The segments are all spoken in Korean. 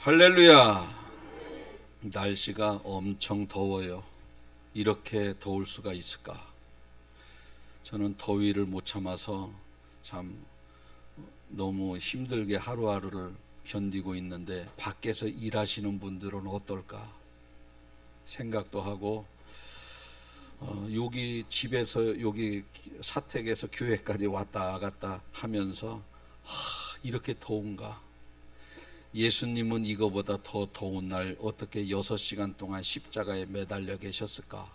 할렐루야. 날씨가 엄청 더워요. 이렇게 더울 수가 있을까? 저는 더위를 못 참아서 참 너무 힘들게 하루하루를 견디고 있는데 밖에서 일하시는 분들은 어떨까 생각도 하고, 여기 집에서 여기 사택에서 교회까지 왔다 갔다 하면서 이렇게 더운가? 예수님은 이거보다 더 더운 날 어떻게 6시간 동안 십자가에 매달려 계셨을까?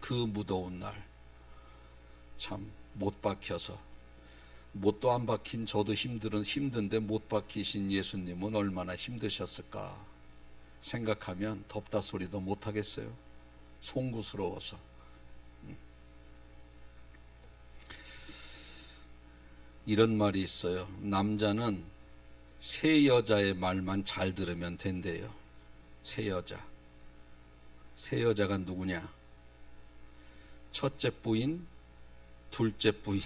그 무더운 날 참 못 박혀서, 못도 안 박힌 저도 힘든데 못 박히신 예수님은 얼마나 힘드셨을까 생각하면 덥다 소리도 못 하겠어요. 송구스러워서. 이런 말이 있어요. 남자는 새 여자의 말만 잘 들으면 된대요. 새 여자. 새 여자가 누구냐? 첫째 부인, 둘째 부인,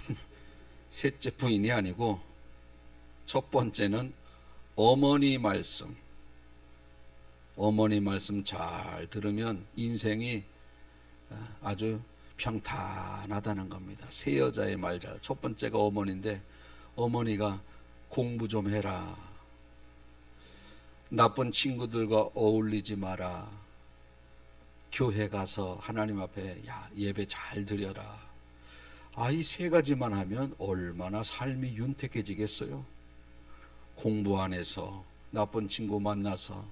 셋째 부인이 아니고 첫 번째는 어머니 말씀. 어머니 말씀 잘 들으면 인생이 아주 평탄하다는 겁니다. 새 여자의 말 잘. 첫 번째가 어머니인데, 어머니가 공부 좀 해라. 나쁜 친구들과 어울리지 마라. 교회 가서 하나님 앞에 예배 잘 드려라. 이 세 가지만 하면 얼마나 삶이 윤택해지겠어요. 공부 안 해서, 나쁜 친구 만나서,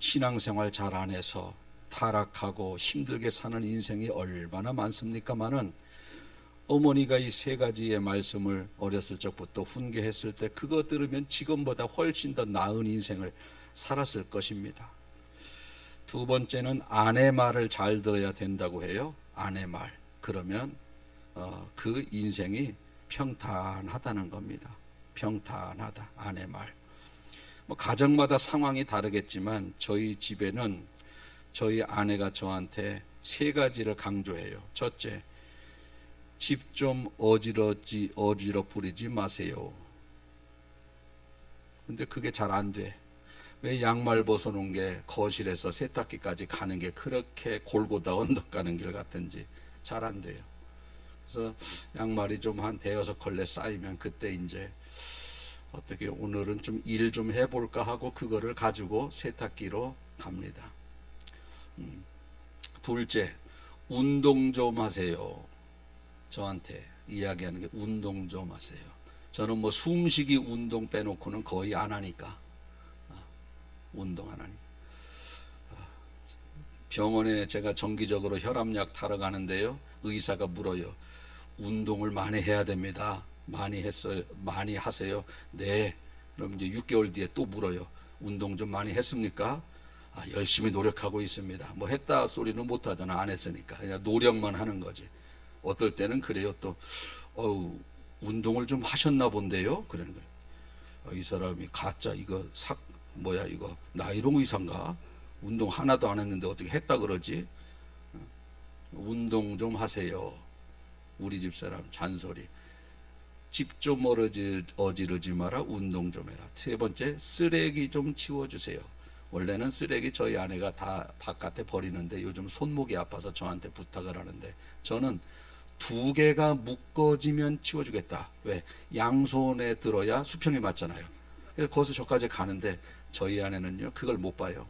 신앙생활 잘 안 해서 타락하고 힘들게 사는 인생이 얼마나 많습니까마는, 어머니가 이 세 가지의 말씀을 어렸을 적부터 훈계했을 때 그거 들으면 지금보다 훨씬 더 나은 인생을 살았을 것입니다. 두 번째는 아내 말을 잘 들어야 된다고 해요. 아내 말. 그러면 그 인생이 평탄하다는 겁니다. 평탄하다. 아내 말. 가정마다 상황이 다르겠지만 저희 집에는 저희 아내가 저한테 세 가지를 강조해요. 첫째, 집 좀 어지러 부리지 마세요. 근데 그게 잘 안 돼. 왜 양말 벗어놓은 게 거실에서 세탁기까지 가는 게 그렇게 골고다 언덕 가는 길 같은지 잘 안 돼요. 그래서 양말이 좀 한 대여섯 컬레 쌓이면 그때 이제 어떻게 오늘은 좀 일 좀 해볼까 하고 그거를 가지고 세탁기로 갑니다. 둘째, 운동 좀 하세요. 저한테 이야기하는 게 운동 좀 하세요. 저는 뭐 숨쉬기 운동 빼놓고는 거의 안 하니까. 운동 안 하니. 병원에 제가 정기적으로 혈압약 타러 가는데요. 의사가 물어요. 운동을 많이 해야 됩니다. 많이 했어요? 많이 하세요? 네. 그럼 이제 6개월 뒤에 또 물어요. 운동 좀 많이 했습니까? 열심히 노력하고 있습니다. 뭐 했다 소리는 못 하잖아. 안 했으니까. 그냥 노력만 하는 거지. 어떨 때는 그래요. 또 운동을 좀 하셨나 본데요. 그러는 거예요. 이 사람이 가짜 이거 이거 나이롱 의사인가? 운동 하나도 안 했는데 어떻게 했다 그러지? 운동 좀 하세요. 우리 집사람 잔소리. 집 좀 어지르지 마라. 운동 좀 해라. 세 번째, 쓰레기 좀 치워주세요. 원래는 쓰레기 저희 아내가 다 바깥에 버리는데 요즘 손목이 아파서 저한테 부탁을 하는데, 저는 2개가 묶어지면 치워주겠다. 왜? 양손에 들어야 수평이 맞잖아요. 그래서 거기서 저까지 가는데 저희 아내는요 그걸 못 봐요.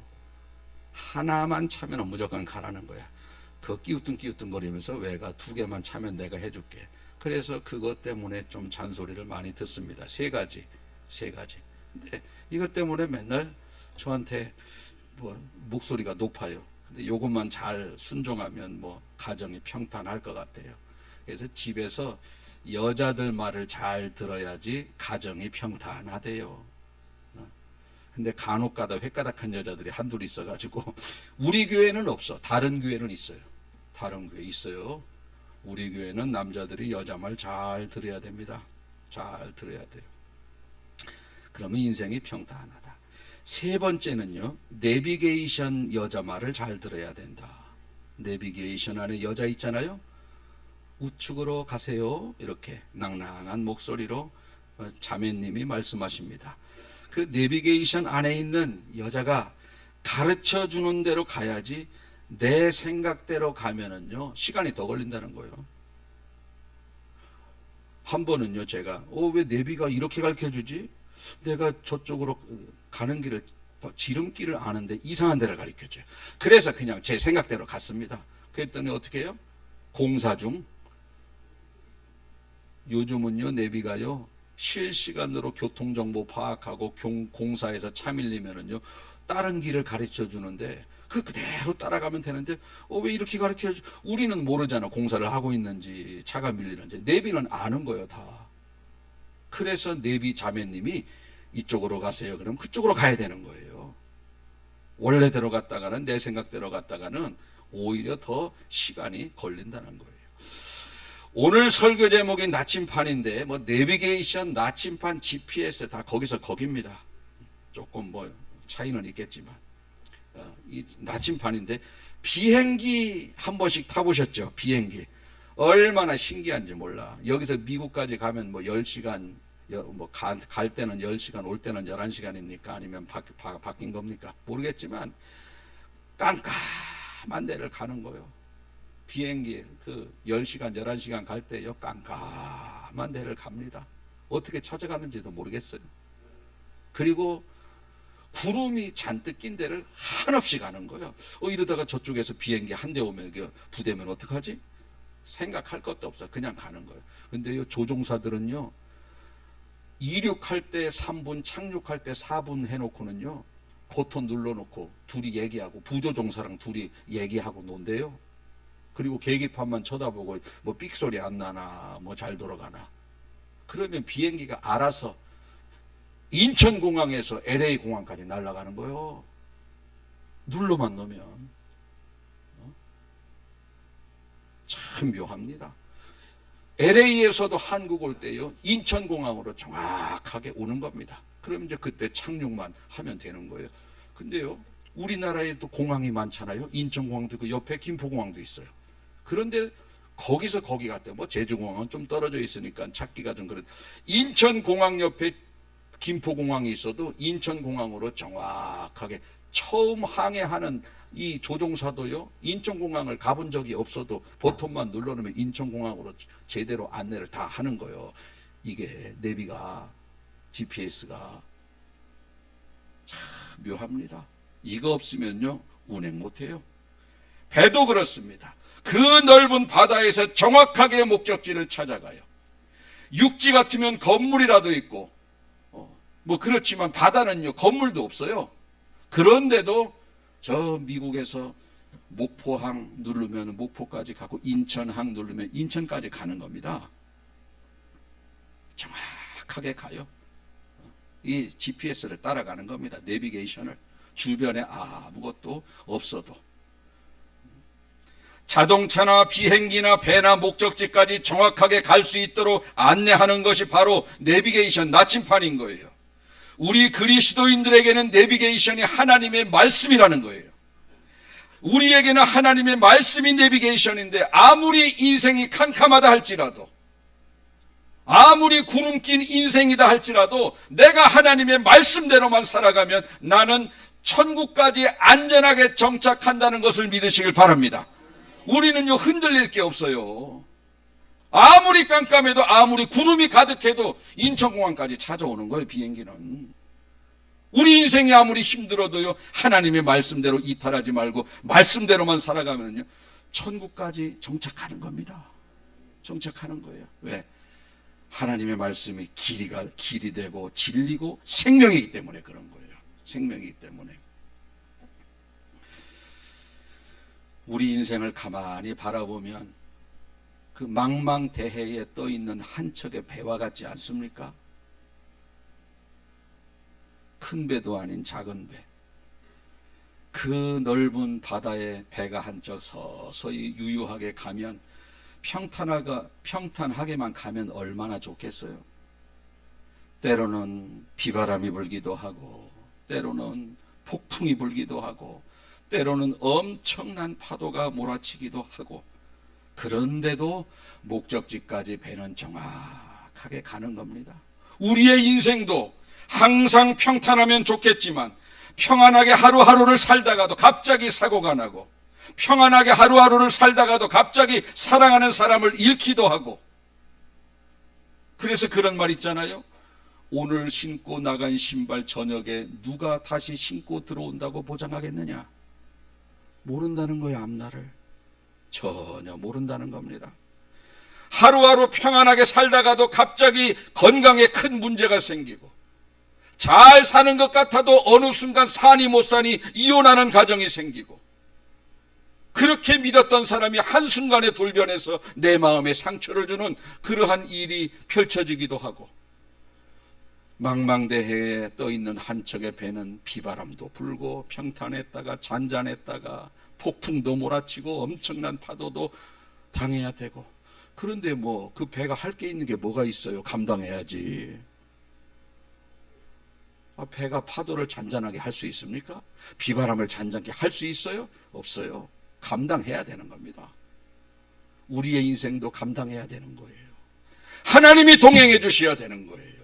하나만 차면 무조건 가라는 거야. 그 끼우뚱 거리면서 왜가 2개만 차면 내가 해줄게. 그래서 그것 때문에 좀 잔소리를 많이 듣습니다. 세 가지. 근데 이것 때문에 맨날 저한테 목소리가 높아요. 근데 요것만 잘 순종하면 가정이 평탄할 것 같아요. 그래서 집에서 여자들 말을 잘 들어야지 가정이 평탄하대요. 근데 간혹가다 획가닥한 여자들이 한둘 있어가지고 우리 교회는 없어. 다른 교회는 있어요. 다른 교회 있어요. 우리 교회는 남자들이 여자 말 잘 들어야 됩니다. 잘 들어야 돼요. 그러면 인생이 평탄하다. 세 번째는요, 내비게이션 여자 말을 잘 들어야 된다. 내비게이션 안에 여자 있잖아요. 우측으로 가세요. 이렇게 낭낭한 목소리로 자매님이 말씀하십니다. 그 내비게이션 안에 있는 여자가 가르쳐 주는 대로 가야지 내 생각대로 가면은요 시간이 더 걸린다는 거예요. 한 번은요 제가 왜 내비가 이렇게 가르쳐 주지? 내가 저쪽으로 가는 길을 지름길을 아는데 이상한 데를 가르쳐 줘요. 그래서 그냥 제 생각대로 갔습니다. 그랬더니 어떻게 해요? 공사 중 요즘은요 내비가요 실시간으로 교통정보 파악하고 공사에서 차 밀리면은요 다른 길을 가르쳐 주는데 그대로 따라가면 되는데 왜 이렇게 가르쳐 줘? 우리는 모르잖아. 공사를 하고 있는지 차가 밀리는지. 내비는 아는 거예요 다. 그래서 내비 자매님이 이쪽으로 가세요. 그럼 그쪽으로 가야 되는 거예요. 원래대로 갔다가는 내 생각대로 갔다가는 오히려 더 시간이 걸린다는 거예요. 오늘 설교 제목이 나침판인데 뭐 내비게이션, 나침판, GPS 다 거기서 거깁니다. 조금 뭐 차이는 있겠지만 이 나침판인데 비행기 한 번씩 타보셨죠? 비행기 얼마나 신기한지 몰라. 여기서 미국까지 가면 뭐 10시간 뭐 갈 때는 10시간 올 때는 11시간입니까? 아니면 바뀐 겁니까? 모르겠지만 깜깜한 데를 가는 거예요. 비행기 그 10시간 11시간 갈 때요 깜깜한 데를 갑니다. 어떻게 찾아가는지도 모르겠어요. 그리고 구름이 잔뜩 낀 데를 한없이 가는 거예요. 이러다가 저쪽에서 비행기 한 대 오면 부대면 어떡하지? 생각할 것도 없어. 그냥 가는 거예요. 근데 요 조종사들은요 이륙할 때 3분 착륙할 때 4분 해놓고는요 버튼 눌러놓고 둘이 얘기하고 부조종사랑 둘이 얘기하고 논대요. 그리고 계기판만 쳐다보고 뭐 삑소리 안 나나 뭐 잘 돌아가나. 그러면 비행기가 알아서 인천공항에서 LA 공항까지 날아가는 거예요. 눌러만 놓으면. 참 묘합니다. LA에서도 한국 올 때요 인천공항으로 정확하게 오는 겁니다. 그럼 이제 그때 착륙만 하면 되는 거예요. 근데요 우리나라에도 공항이 많잖아요. 인천공항도 있고 옆에 김포공항도 있어요. 그런데 거기서 거기 갔대요. 뭐 제주공항은 좀 떨어져 있으니까 찾기가 좀 그런. 인천공항 옆에 김포공항이 있어도 인천공항으로 정확하게 처음 항해하는 이 조종사도요 인천공항을 가본 적이 없어도 버튼만 눌러놓으면 인천공항으로 제대로 안내를 다 하는 거예요. 이게 내비가 GPS가 참 묘합니다. 이거 없으면요 운행 못해요. 배도 그렇습니다. 그 넓은 바다에서 정확하게 목적지를 찾아가요. 육지 같으면 건물이라도 있고 뭐 그렇지만 바다는요 건물도 없어요. 그런데도 저 미국에서 목포항 누르면 목포까지 가고 인천항 누르면 인천까지 가는 겁니다. 정확하게 가요. 이 GPS를 따라가는 겁니다. 내비게이션을. 주변에 아무것도 없어도. 자동차나 비행기나 배나 목적지까지 정확하게 갈 수 있도록 안내하는 것이 바로 내비게이션 나침판인 거예요. 우리 그리스도인들에게는 내비게이션이 하나님의 말씀이라는 거예요. 우리에게는 하나님의 말씀이 내비게이션인데 아무리 인생이 캄캄하다 할지라도 아무리 구름 낀 인생이다 할지라도 내가 하나님의 말씀대로만 살아가면 나는 천국까지 안전하게 정착한다는 것을 믿으시길 바랍니다. 우리는요 흔들릴 게 없어요. 아무리 깜깜해도 아무리 구름이 가득해도 인천공항까지 찾아오는 거예요. 비행기는. 우리 인생이 아무리 힘들어도요 하나님의 말씀대로 이탈하지 말고 말씀대로만 살아가면요 천국까지 정착하는 겁니다. 정착하는 거예요. 왜? 하나님의 말씀이 길이 되고 진리고 생명이기 때문에 그런 거예요. 생명이기 때문에. 우리 인생을 가만히 바라보면 그 망망대해에 떠 있는 한 척의 배와 같지 않습니까? 큰 배도 아닌 작은 배. 그 넓은 바다에 배가 한 척 서서히 유유하게 가면 평탄하게만 가면 얼마나 좋겠어요. 때로는 비바람이 불기도 하고 때로는 폭풍이 불기도 하고 때로는 엄청난 파도가 몰아치기도 하고 그런데도 목적지까지 배는 정확하게 가는 겁니다. 우리의 인생도 항상 평탄하면 좋겠지만 평안하게 하루하루를 살다가도 갑자기 사고가 나고, 평안하게 하루하루를 살다가도 갑자기 사랑하는 사람을 잃기도 하고, 그래서 그런 말 있잖아요. 오늘 신고 나간 신발 저녁에 누가 다시 신고 들어온다고 보장하겠느냐? 모른다는 거예요. 앞날을 전혀 모른다는 겁니다. 하루하루 평안하게 살다가도 갑자기 건강에 큰 문제가 생기고, 잘 사는 것 같아도 어느 순간 사니 못 사니 이혼하는 가정이 생기고, 그렇게 믿었던 사람이 한순간에 돌변해서 내 마음에 상처를 주는 그러한 일이 펼쳐지기도 하고, 망망대해에 떠있는 한 척의 배는 비바람도 불고 평탄했다가 잔잔했다가 폭풍도 몰아치고 엄청난 파도도 당해야 되고, 그런데 뭐 그 배가 할 게 있는 게 뭐가 있어요? 감당해야지. 배가 파도를 잔잔하게 할 수 있습니까? 비바람을 잔잔하게 할 수 있어요? 없어요. 감당해야 되는 겁니다. 우리의 인생도 감당해야 되는 거예요. 하나님이 동행해 주셔야 되는 거예요.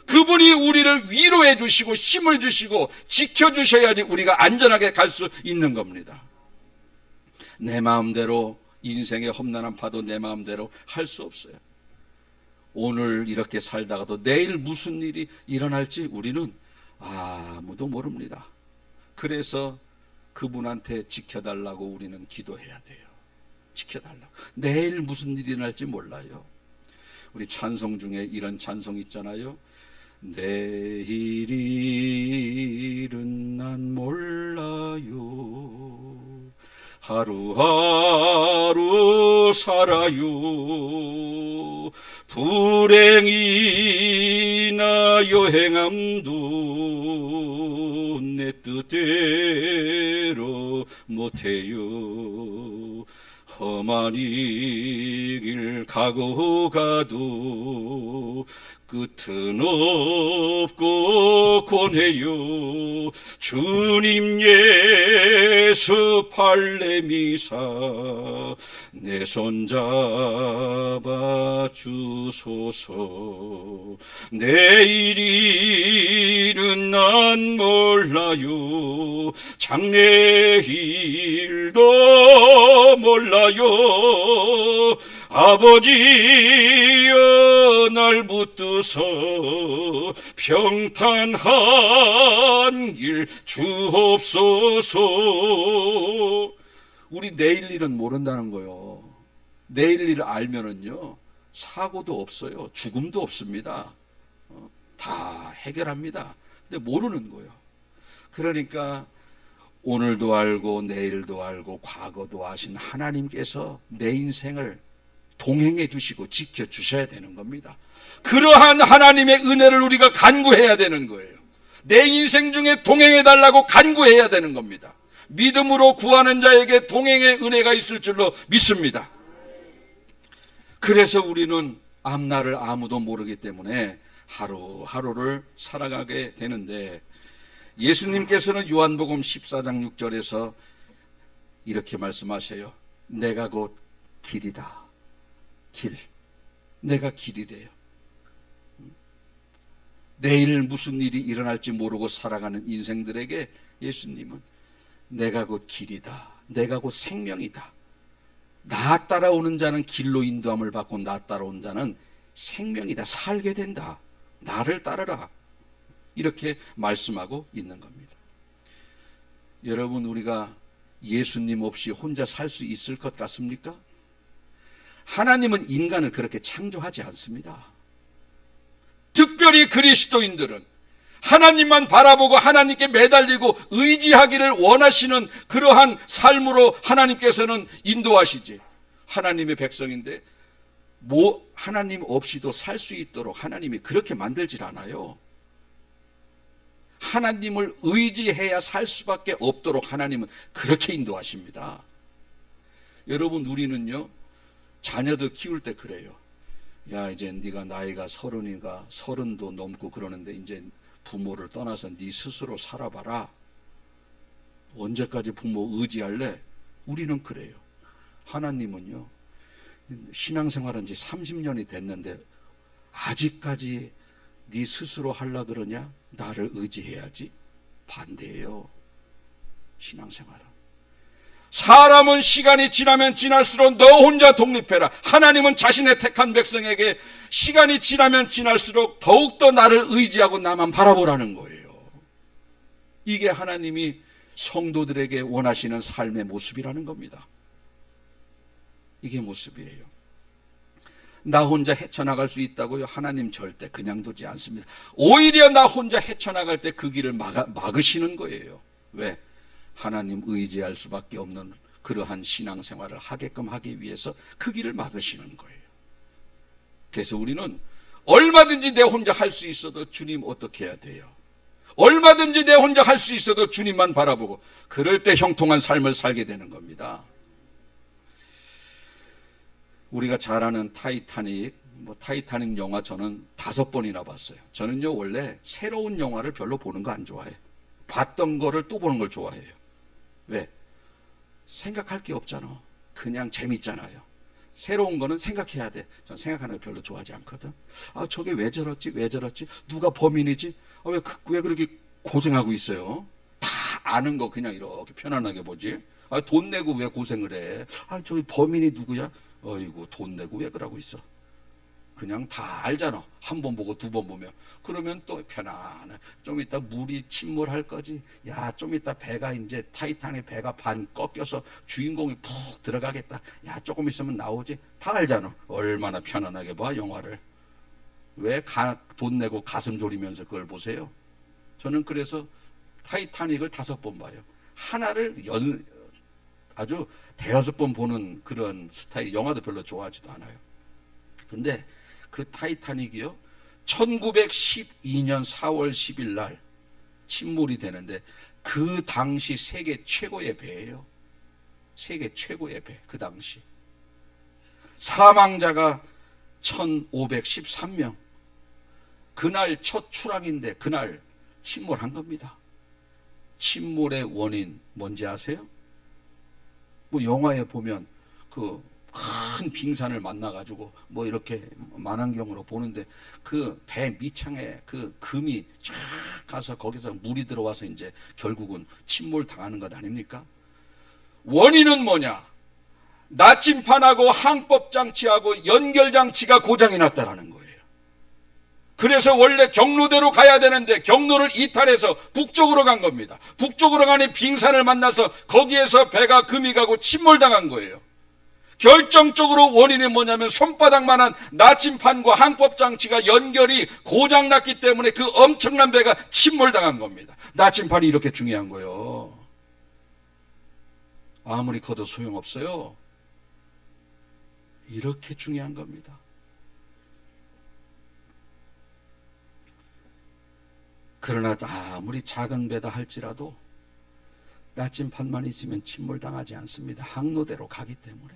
그분이 우리를 위로해 주시고 힘을 주시고 지켜주셔야지 우리가 안전하게 갈 수 있는 겁니다. 내 마음대로 인생의 험난한 파도 내 마음대로 할 수 없어요. 오늘 이렇게 살다가도 내일 무슨 일이 일어날지 우리는 아무도 모릅니다. 그래서 그분한테 지켜달라고 우리는 기도해야 돼요. 지켜달라고. 내일 무슨 일이 일어날지 몰라요. 우리 찬송 중에 이런 찬송 있잖아요. 내일 일은 난 몰라요. 하루하루 살아요. 불행이나 여행함도 내 뜻대로 못해요. 험한 이 길 가고 가도 끝은 없고 권해요. 주님 예수 팔레미사 내 손 잡아 주소서. 내일일은 난 몰라요. 장래일도 몰라요. 아버지여 날 붙드서 평탄한 길 주옵소서. 우리 내일 일은 모른다는 거요. 내일 일을 알면은요 사고도 없어요. 죽음도 없습니다. 다 해결합니다. 근데 모르는 거예요. 그러니까 오늘도 알고 내일도 알고 과거도 아신 하나님께서 내 인생을 동행해 주시고 지켜 주셔야 되는 겁니다. 그러한 하나님의 은혜를 우리가 간구해야 되는 거예요. 내 인생 중에 동행해 달라고 간구해야 되는 겁니다. 믿음으로 구하는 자에게 동행의 은혜가 있을 줄로 믿습니다. 그래서 우리는 앞날을 아무도 모르기 때문에 하루하루를 살아가게 되는데, 예수님께서는 요한복음 14장 6절에서 이렇게 말씀하셔요. 내가 곧 길이다. 길. 내가 길이 돼요. 내일 무슨 일이 일어날지 모르고 살아가는 인생들에게 예수님은 내가 곧 길이다. 내가 곧 생명이다. 나 따라오는 자는 길로 인도함을 받고 나 따라온 자는 생명이다. 살게 된다. 나를 따르라. 이렇게 말씀하고 있는 겁니다. 여러분, 우리가 예수님 없이 혼자 살 수 있을 것 같습니까? 하나님은 인간을 그렇게 창조하지 않습니다. 특별히 그리스도인들은 하나님만 바라보고 하나님께 매달리고 의지하기를 원하시는 그러한 삶으로 하나님께서는 인도하시지. 하나님의 백성인데 하나님 없이도 살 수 있도록 하나님이 그렇게 만들질 않아요. 하나님을 의지해야 살 수밖에 없도록 하나님은 그렇게 인도하십니다. 여러분, 우리는요 자녀들 키울 때 그래요. 야, 이제 네가 나이가 30이가 30도 넘고 그러는데 이제 부모를 떠나서 네 스스로 살아봐라. 언제까지 부모 의지할래? 우리는 그래요. 하나님은요 신앙생활한 지 30년이 됐는데 아직까지 네 스스로 하려 그러냐? 나를 의지해야지. 반대예요. 신앙생활은. 사람은 시간이 지나면 지날수록 너 혼자 독립해라. 하나님은 자신의 택한 백성에게 시간이 지나면 지날수록 더욱더 나를 의지하고 나만 바라보라는 거예요. 이게 하나님이 성도들에게 원하시는 삶의 모습이라는 겁니다. 이게 모습이에요. 나 혼자 헤쳐나갈 수 있다고요? 하나님 절대 그냥 두지 않습니다. 오히려 나 혼자 헤쳐나갈 때 그 길을 막으시는 거예요. 왜? 하나님 의지할 수밖에 없는 그러한 신앙생활을 하게끔 하기 위해서 그 길을 막으시는 거예요. 그래서 우리는 얼마든지 내 혼자 할 수 있어도 주님 어떻게 해야 돼요? 얼마든지 내 혼자 할 수 있어도 주님만 바라보고 그럴 때 형통한 삶을 살게 되는 겁니다. 우리가 잘 아는 타이타닉 영화 저는 5번이나 봤어요. 저는요 원래 새로운 영화를 별로 보는 거 안 좋아해요. 봤던 거를 또 보는 걸 좋아해요. 왜? 생각할 게 없잖아. 그냥 재밌잖아요. 새로운 거는 생각해야 돼. 전 생각하는 거 별로 좋아하지 않거든. 아 저게 왜 저렇지? 왜 저렇지? 누가 범인이지? 왜 그렇게 고생하고 있어요? 다 아는 거 그냥 이렇게 편안하게 보지. 아, 돈 내고 왜 고생을 해? 아 저기 범인이 누구야? 어이구 돈 내고 왜 그러고 있어? 그냥 다 알잖아. 한 번 보고 2번 보면. 그러면 또 편안해. 좀 이따 물이 침몰할 거지. 야, 좀 이따 배가 이제 타이타닉 배가 반 꺾여서 주인공이 푹 들어가겠다. 야, 조금 있으면 나오지. 다 알잖아. 얼마나 편안하게 봐, 영화를. 왜 돈 내고 가슴 졸이면서 그걸 보세요? 저는 그래서 타이타닉을 5번 봐요. 하나를 아주 5번 보는 그런 스타일. 영화도 별로 좋아하지도 않아요. 근데 그 타이타닉이요 1912년 4월 10일 날 침몰이 되는데 그 당시 세계 최고의 배예요. 세계 최고의 배. 그 당시 사망자가 1513명. 그날 첫 출항인데 그날 침몰한 겁니다. 침몰의 원인 뭔지 아세요? 뭐 영화에 보면 그 큰 빙산을 만나가지고 뭐 이렇게 만안경으로 보는데 그 배 밑창에 그 금이 쫙 가서 거기서 물이 들어와서 이제 결국은 침몰 당하는 것 아닙니까? 원인은 뭐냐? 나침판하고 항법장치하고 연결장치가 고장이 났다라는 거예요. 그래서 원래 경로대로 가야 되는데 경로를 이탈해서 북쪽으로 간 겁니다. 북쪽으로 가니 빙산을 만나서 거기에서 배가 금이 가고 침몰당한 거예요. 결정적으로 원인이 뭐냐면 손바닥만한 나침판과 항법장치가 연결이 고장났기 때문에 그 엄청난 배가 침몰당한 겁니다. 나침판이 이렇게 중요한 거예요. 아무리 커도 소용없어요. 이렇게 중요한 겁니다. 그러나 아무리 작은 배다 할지라도 나침판만 있으면 침몰당하지 않습니다. 항로대로 가기 때문에.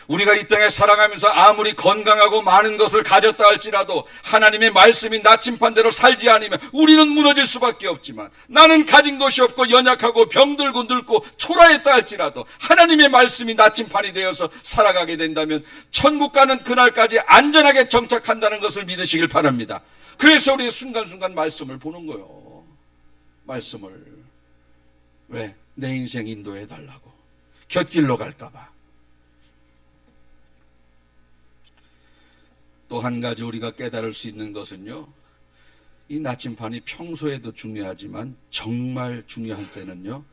우리가 이 땅에 살아가면서 아무리 건강하고 많은 것을 가졌다 할지라도 하나님의 말씀이 나침판대로 살지 않으면 우리는 무너질 수밖에 없지만, 나는 가진 것이 없고 연약하고 병들고 늙고 초라했다 할지라도 하나님의 말씀이 나침판이 되어서 살아가게 된다면 천국 가는 그날까지 안전하게 정착한다는 것을 믿으시길 바랍니다. 그래서 우리 순간순간 말씀을 보는 거예요. 말씀을. 왜? 내 인생 인도해 달라고. 곁길로 갈까 봐. 또 한 가지 우리가 깨달을 수 있는 것은요, 이 나침판이 평소에도 중요하지만 정말 중요한 때는요,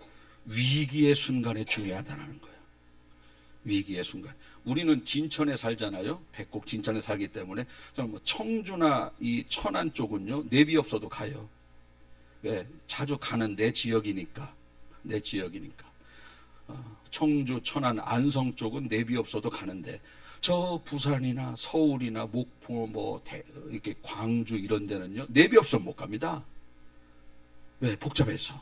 위기의 순간에 중요하다는 거예요. 위기의 순간. 우리는 진천에 살잖아요. 백곡 진천에 살기 때문에 저는 뭐 청주나 이 천안 쪽은요, 내비 없어도 가요. 왜? 자주 가는 내 지역이니까. 내 지역이니까. 청주, 천안, 안성 쪽은 내비 없어도 가는데, 저 부산이나 서울이나 목포, 이렇게 광주 이런 데는요, 내비 없으면 못 갑니다. 왜? 복잡해서.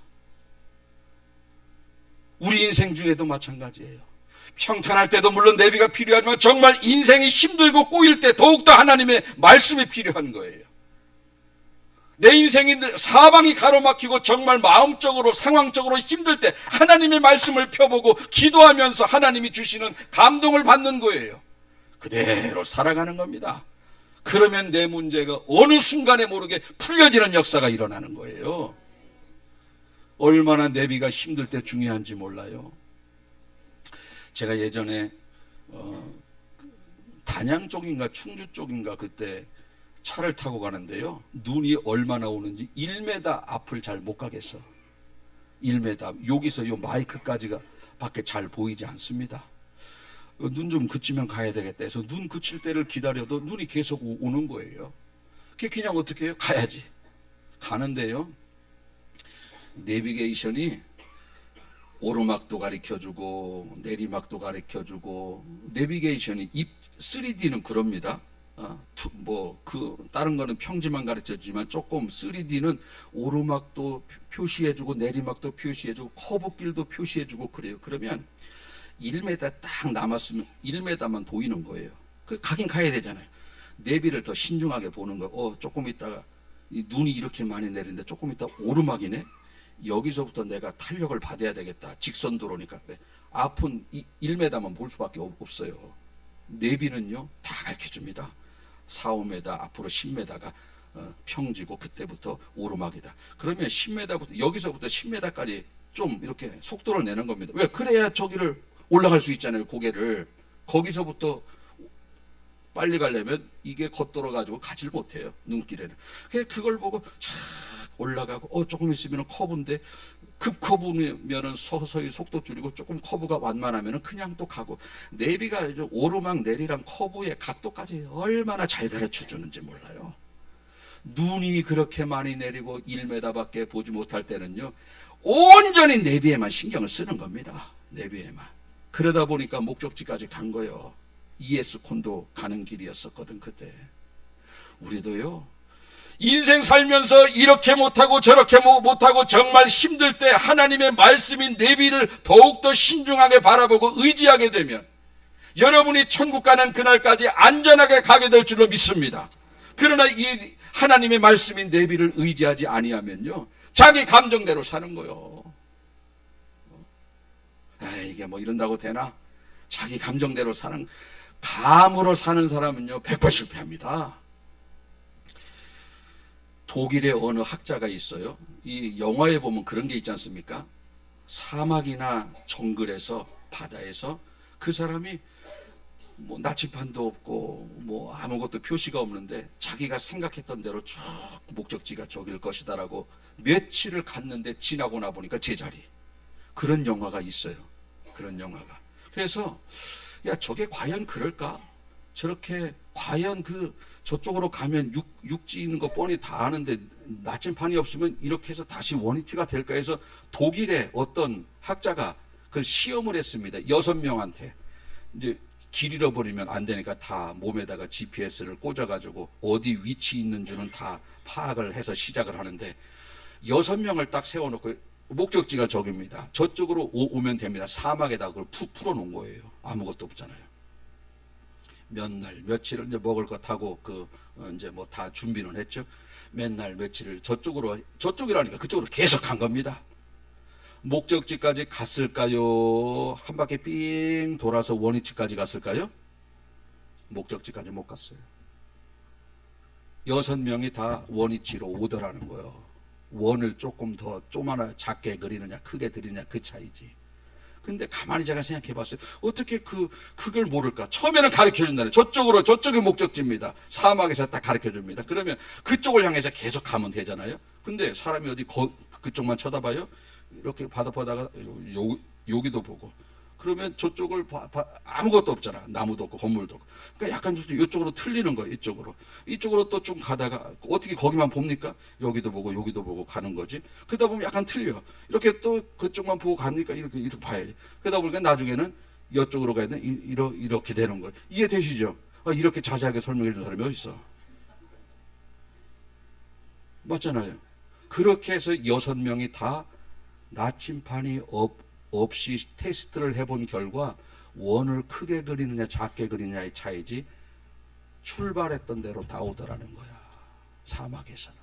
우리 인생 중에도 마찬가지예요. 평탄할 때도 물론 내비가 필요하지만 정말 인생이 힘들고 꼬일 때 더욱더 하나님의 말씀이 필요한 거예요. 내 인생이 사방이 가로막히고 정말 마음적으로 상황적으로 힘들 때 하나님의 말씀을 펴보고 기도하면서 하나님이 주시는 감동을 받는 거예요. 그대로 살아가는 겁니다. 그러면 내 문제가 어느 순간에 모르게 풀려지는 역사가 일어나는 거예요. 얼마나 내비가 힘들 때 중요한지 몰라요. 제가 예전에 단양 쪽인가 충주 쪽인가 그때 차를 타고 가는데요, 눈이 얼마나 오는지 1m 앞을 잘 못 가겠어. 1m, 여기서 요 마이크까지가 밖에 잘 보이지 않습니다. 눈 좀 그치면 가야 되겠다 해서 눈 그칠 때를 기다려도 눈이 계속 오는 거예요. 그냥 어떻게 해요? 가야지. 가는데요, 내비게이션이 오르막도 가르쳐주고 내리막도 가르쳐주고, 내비게이션이 3D는 그럽니다. 다른 거는 평지만 가르쳐주지만 조금 3D는 오르막도 표시해주고 내리막도 표시해주고 커브길도 표시해주고 그래요. 그러면 1m 딱 남았으면 1m만 보이는 거예요. 가긴 가야 되잖아요. 내비를 더 신중하게 보는 거예요. 조금 있다가 이 눈이 이렇게 많이 내리는데 조금 있다 오르막이네. 여기서부터 내가 탄력을 받아야 되겠다. 직선도로니까. 앞은 1m만 볼 수밖에 없어요. 내비는요 다 가르쳐줍니다. 4, 5m 앞으로 10m가 평지고 그때부터 오르막이다. 그러면 10m부터 여기서부터 10m까지 좀 이렇게 속도를 내는 겁니다. 왜? 그래야 저기를 올라갈 수 있잖아요. 고개를. 거기서부터 빨리 가려면 이게 겉돌아 가지고 가질 못해요. 눈길에는. 그걸 보고 쫙 올라가고 조금 있으면 커브인데 급커브면은 서서히 속도 줄이고 조금 커브가 완만하면은 그냥 또 가고, 내비가 오르막 내리랑 커브의 각도까지 얼마나 잘 가르쳐 주는지 몰라요. 눈이 그렇게 많이 내리고 1m밖에 보지 못할 때는요 온전히 내비에만 신경을 쓰는 겁니다. 내비에만. 그러다 보니까 목적지까지 간 거예요. ES 콘도 가는 길이었었거든 그때. 우리도요 인생 살면서 이렇게 못하고 저렇게 못하고 정말 힘들 때 하나님의 말씀인 내비를 더욱더 신중하게 바라보고 의지하게 되면 여러분이 천국 가는 그날까지 안전하게 가게 될 줄로 믿습니다. 그러나 이 하나님의 말씀인 내비를 의지하지 아니하면요 자기 감정대로 사는 거요. 이게 뭐 이런다고 되나? 자기 감정대로 사는, 감으로 사는 사람은요 100번 실패합니다. 독일의 어느 학자가 있어요. 이 영화에 보면 그런 게 있지 않습니까? 사막이나 정글에서, 바다에서 그 사람이 뭐 나침반도 없고 뭐 아무것도 표시가 없는데 자기가 생각했던 대로 쭉 목적지가 저길 것이다라고 며칠을 갔는데 지나고 나 보니까 제자리. 그런 영화가 있어요. 그런 영화가. 그래서 야 저게 과연 그럴까? 저렇게 과연 저쪽으로 가면 육지 있는 거 뻔히 다 아는데 나침판이 없으면 이렇게 해서 다시 원위치가 될까 해서 독일의 어떤 학자가 그 시험을 했습니다. 6명한테. 이제 길 잃어버리면 안 되니까 다 몸에다가 GPS를 꽂아가지고 어디 위치 있는 줄은 다 파악을 해서 시작을 하는데 6명을 딱 세워놓고 목적지가 저기입니다. 저쪽으로 오면 됩니다. 사막에다 그걸 풀어놓은 거예요. 아무것도 없잖아요. 몇 날 며칠을 이제 먹을 것 하고 이제 뭐 다 준비는 했죠. 몇 날 며칠을 저쪽이라니까 그쪽으로 계속 간 겁니다. 목적지까지 갔을까요? 한 바퀴 삥 돌아서 원위치까지 갔을까요? 목적지까지 못 갔어요. 6명이 다 원위치로 오더라는 거예요. 원을 조금 더 작게 그리느냐 크게 그리느냐 그 차이지. 근데 가만히 제가 생각해 봤어요. 어떻게 그걸 모를까? 처음에는 가르쳐 준다네. 저쪽이 목적지입니다. 사막에서 딱 가르쳐 줍니다. 그러면 그쪽을 향해서 계속 가면 되잖아요. 근데 사람이 어디 그쪽만 쳐다봐요? 이렇게 바다 보다가 여기도 보고. 그러면 저쪽을 아무것도 없잖아. 나무도 없고 건물도 없고. 그러니까 약간 이쪽으로 틀리는 거예요. 이쪽으로 또 좀 가다가 어떻게 거기만 봅니까? 여기도 보고 가는 거지. 그러다 보면 약간 틀려. 이렇게 또 그쪽만 보고 갑니까? 이렇게 봐야지. 그러다 보니까 나중에는 이쪽으로 가야 돼. 이렇게 되는 거예요. 이해되시죠? 이렇게 자세하게 설명해 준 사람이 어디 있어? 맞잖아요. 그렇게 해서 6명이 다 나침판이 없이 테스트를 해본 결과 원을 크게 그리느냐 작게 그리느냐의 차이지 출발했던 대로 다 오더라는 거야. 사막에서는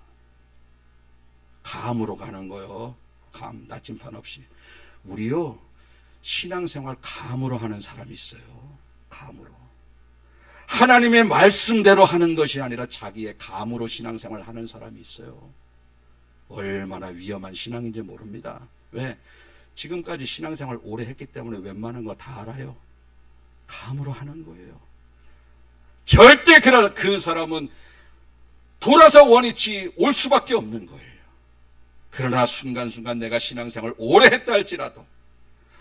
감으로 가는 거요. 감, 나침판 없이. 우리요 신앙생활 감으로 하는 사람이 있어요. 감으로. 하나님의 말씀대로 하는 것이 아니라 자기의 감으로 신앙생활 하는 사람이 있어요. 얼마나 위험한 신앙인지 모릅니다. 왜? 지금까지 신앙생활 오래 했기 때문에 웬만한 거 다 알아요. 감으로 하는 거예요. 절대 그러나 그 사람은 돌아서 원위치 올 수밖에 없는 거예요. 그러나 순간순간 내가 신앙생활 오래 했다 할지라도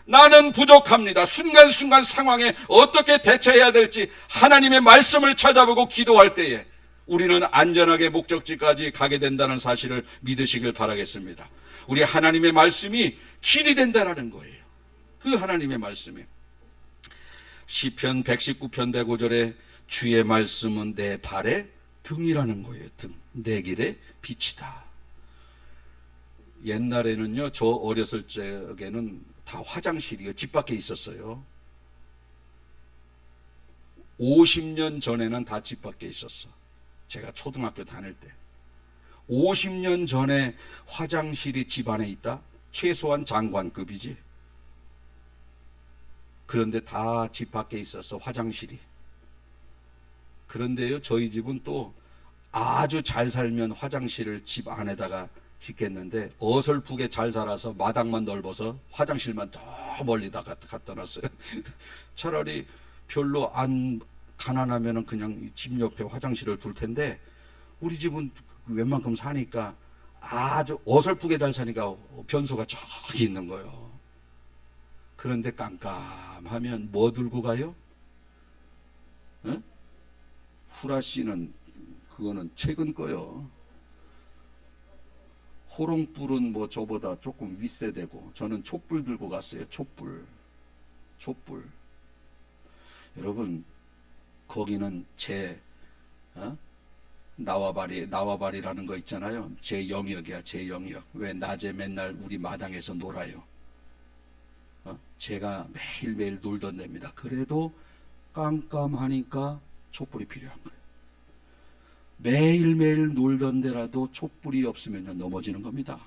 나는 부족합니다. 순간순간 상황에 어떻게 대처해야 될지 하나님의 말씀을 찾아보고 기도할 때에 우리는 안전하게 목적지까지 가게 된다는 사실을 믿으시길 바라겠습니다. 우리 하나님의 말씀이 길이 된다는 거예요. 그 하나님의 말씀이 시편 119편 105절에 주의 말씀은 내 발의 등이라는 거예요. 등. 내 길의 빛이다. 옛날에는요, 저 어렸을 적에는 다 화장실이요, 집 밖에 있었어요. 50년 전에는 다 집 밖에 있었어. 제가 초등학교 다닐 때. 50년 전에 화장실이 집 안에 있다? 최소한 장관급이지. 그런데 다 집 밖에 있었어, 화장실이. 그런데요, 저희 집은 또 아주 잘 살면 화장실을 집 안에다가 짓겠는데 어설프게 잘 살아서 마당만 넓어서 화장실만 더 멀리다 갖다 놨어요. 차라리 별로 안 가난하면 그냥 집 옆에 화장실을 둘 텐데 우리 집은 웬만큼 사니까 아주 어설프게 잘 사니까 변소가 저기 있는 거예요. 그런데 깜깜하면 뭐 들고 가요? 에? 후라시는 그거는 최근 거요. 호롱불은 뭐 저보다 조금 윗세대고 저는 촛불 들고 갔어요. 촛불. 여러분 거기는 제 나와바리라는 거 있잖아요. 제 영역이야. 제 영역. 왜 낮에 맨날 우리 마당에서 놀아요. 제가 매일매일 놀던 데입니다. 그래도 깜깜하니까 촛불이 필요한 거예요. 매일매일 놀던 데라도 촛불이 없으면 넘어지는 겁니다.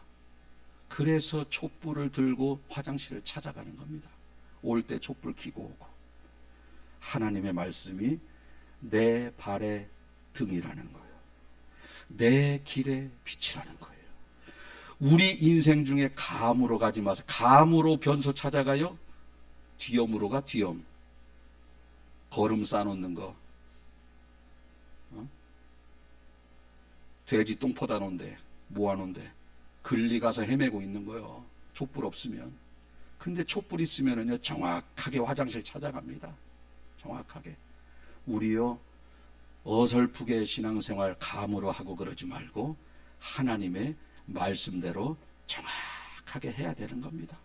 그래서 촛불을 들고 화장실을 찾아가는 겁니다. 올 때 촛불 켜고 오고. 하나님의 말씀이 내 발의 등이라는 거예요. 내 길의 빛이라는 거예요. 우리 인생 중에 감으로 가지 마세요. 감으로 변소 찾아가요? 뒤엄으로 가, 뒤엄. 거름 싸놓는 거. 돼지 똥 퍼다 놓은데, 모아놓은데, 글리 가서 헤매고 있는 거예요. 촛불 없으면. 근데 촛불 있으면은요, 정확하게 화장실 찾아갑니다. 정확하게. 우리요, 어설프게 신앙생활 감으로 하고 그러지 말고, 하나님의 말씀대로 정확하게 해야 되는 겁니다.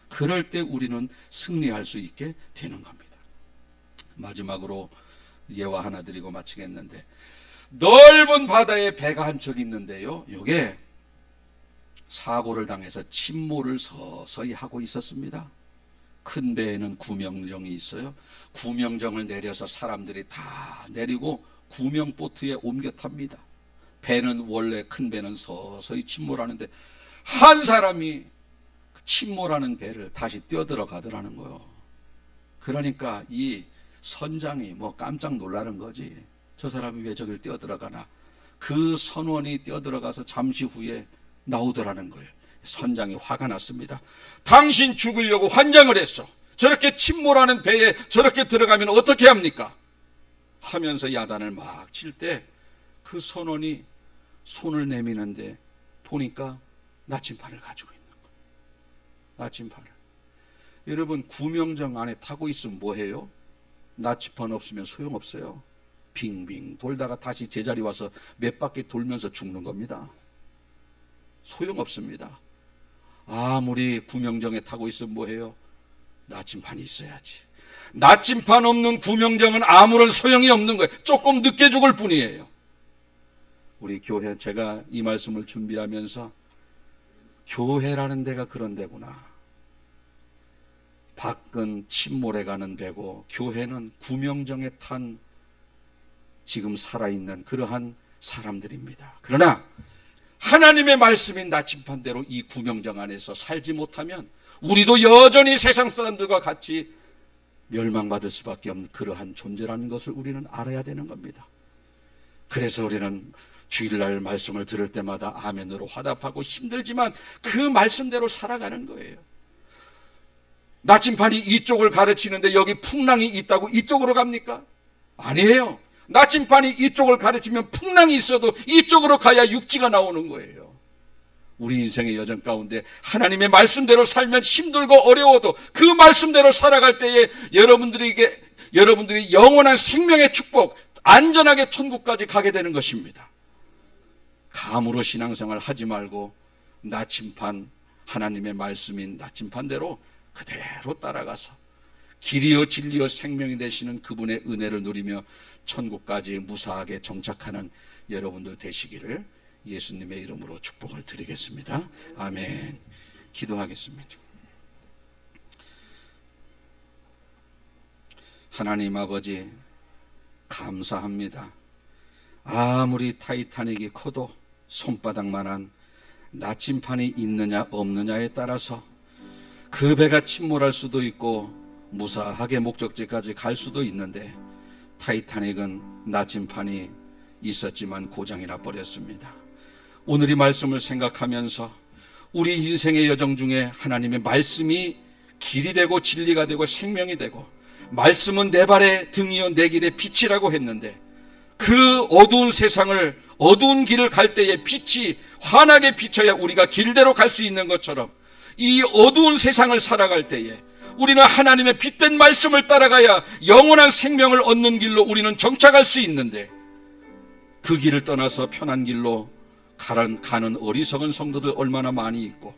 그럴 때 우리는 승리할 수 있게 되는 겁니다. 마지막으로 예화 하나 드리고 마치겠는데, 넓은 바다에 배가 한 척 있는데요, 요게 사고를 당해서 침몰을 서서히 하고 있었습니다. 큰 배에는 구명정이 있어요. 구명정을 내려서 사람들이 다 내리고 구명보트에 옮겨 탑니다. 배는 원래 큰 배는 서서히 침몰하는데 한 사람이 침몰하는 배를 다시 뛰어들어 가더라는 거예요. 그러니까 이 선장이 뭐 깜짝 놀라는 거지. 저 사람이 왜 저길 뛰어들어가나. 그 선원이 뛰어들어가서 잠시 후에 나오더라는 거예요. 선장이 화가 났습니다. 당신 죽으려고 환장을 했어. 저렇게 침몰하는 배에 저렇게 들어가면 어떻게 합니까? 하면서 야단을 막 칠 때 그 선원이 손을 내미는데 보니까 나침판을 가지고 있는 거예요. 나침판을. 여러분 구명정 안에 타고 있으면 뭐해요? 나침판 없으면 소용없어요. 빙빙 돌다가 다시 제자리 와서 몇 바퀴 돌면서 죽는 겁니다. 소용없습니다. 아무리 구명정에 타고 있으면 뭐해요? 나침판이 있어야지. 나침판 없는 구명정은 아무런 소용이 없는 거예요. 조금 늦게 죽을 뿐이에요. 우리 교회, 제가 이 말씀을 준비하면서 교회라는 데가 그런 데구나. 밖은 침몰해 가는 배고 교회는 구명정에 탄 지금 살아있는 그러한 사람들입니다. 그러나 하나님의 말씀인 나침판대로 이 구명정 안에서 살지 못하면 우리도 여전히 세상 사람들과 같이 멸망받을 수밖에 없는 그러한 존재라는 것을 우리는 알아야 되는 겁니다. 그래서 우리는 주일날 말씀을 들을 때마다 아멘으로 화답하고 힘들지만 그 말씀대로 살아가는 거예요. 나침판이 이쪽을 가르치는데 여기 풍랑이 있다고 이쪽으로 갑니까? 아니에요. 나침판이 이쪽을 가르치면 풍랑이 있어도 이쪽으로 가야 육지가 나오는 거예요. 우리 인생의 여정 가운데 하나님의 말씀대로 살면 힘들고 어려워도 그 말씀대로 살아갈 때에 여러분들이 영원한 생명의 축복, 안전하게 천국까지 가게 되는 것입니다. 감으로 신앙생활 하지 말고 나침판, 하나님의 말씀인 나침판대로 그대로 따라가서 길이요 진리요 생명이 되시는 그분의 은혜를 누리며 천국까지 무사하게 정착하는 여러분들 되시기를 예수님의 이름으로 축복을 드리겠습니다. 아멘. 기도하겠습니다. 하나님 아버지, 감사합니다. 아무리 타이타닉이 커도 손바닥만한 나침판이 있느냐 없느냐에 따라서 그 배가 침몰할 수도 있고 무사하게 목적지까지 갈 수도 있는데, 타이타닉은 나침판이 있었지만 고장이 나버렸습니다. 오늘 이 말씀을 생각하면서 우리 인생의 여정 중에 하나님의 말씀이 길이 되고 진리가 되고 생명이 되고, 말씀은 내 발의 등이요 내 길의 빛이라고 했는데, 그 어두운 세상을, 어두운 길을 갈 때에 빛이 환하게 비춰야 우리가 길대로 갈 수 있는 것처럼, 이 어두운 세상을 살아갈 때에 우리는 하나님의 빛된 말씀을 따라가야 영원한 생명을 얻는 길로 우리는 정착할 수 있는데, 그 길을 떠나서 편한 길로 가는 어리석은 성도들 얼마나 많이 있고,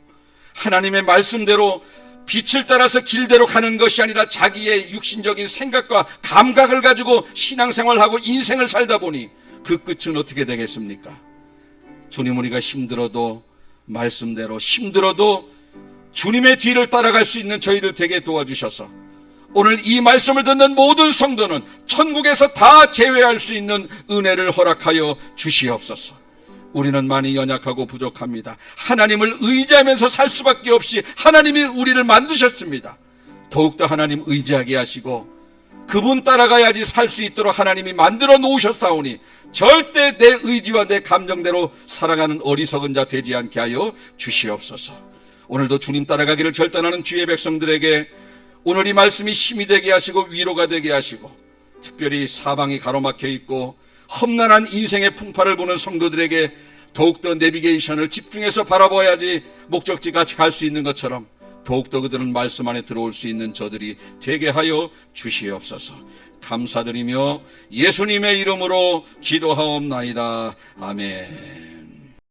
하나님의 말씀대로 빛을 따라서 길대로 가는 것이 아니라 자기의 육신적인 생각과 감각을 가지고 신앙생활하고 인생을 살다 보니 그 끝은 어떻게 되겠습니까? 주님, 우리가 힘들어도 말씀대로, 힘들어도 주님의 뒤를 따라갈 수 있는 저희들 되게 도와주셔서 오늘 이 말씀을 듣는 모든 성도는 천국에서 다 제외할 수 있는 은혜를 허락하여 주시옵소서. 우리는 많이 연약하고 부족합니다. 하나님을 의지하면서 살 수밖에 없이 하나님이 우리를 만드셨습니다. 더욱더 하나님 의지하게 하시고 그분 따라가야지 살 수 있도록 하나님이 만들어 놓으셨사오니 절대 내 의지와 내 감정대로 살아가는 어리석은 자 되지 않게 하여 주시옵소서. 오늘도 주님 따라가기를 결단하는 주의 백성들에게 오늘 이 말씀이 힘이 되게 하시고 위로가 되게 하시고, 특별히 사방이 가로막혀 있고 험난한 인생의 풍파를 보는 성도들에게 더욱더 내비게이션을 집중해서 바라봐야지 목적지까지 갈 수 있는 것처럼 더욱더 그들은 말씀 안에 들어올 수 있는 저들이 되게 하여 주시옵소서. 감사드리며 예수님의 이름으로 기도하옵나이다. 아멘.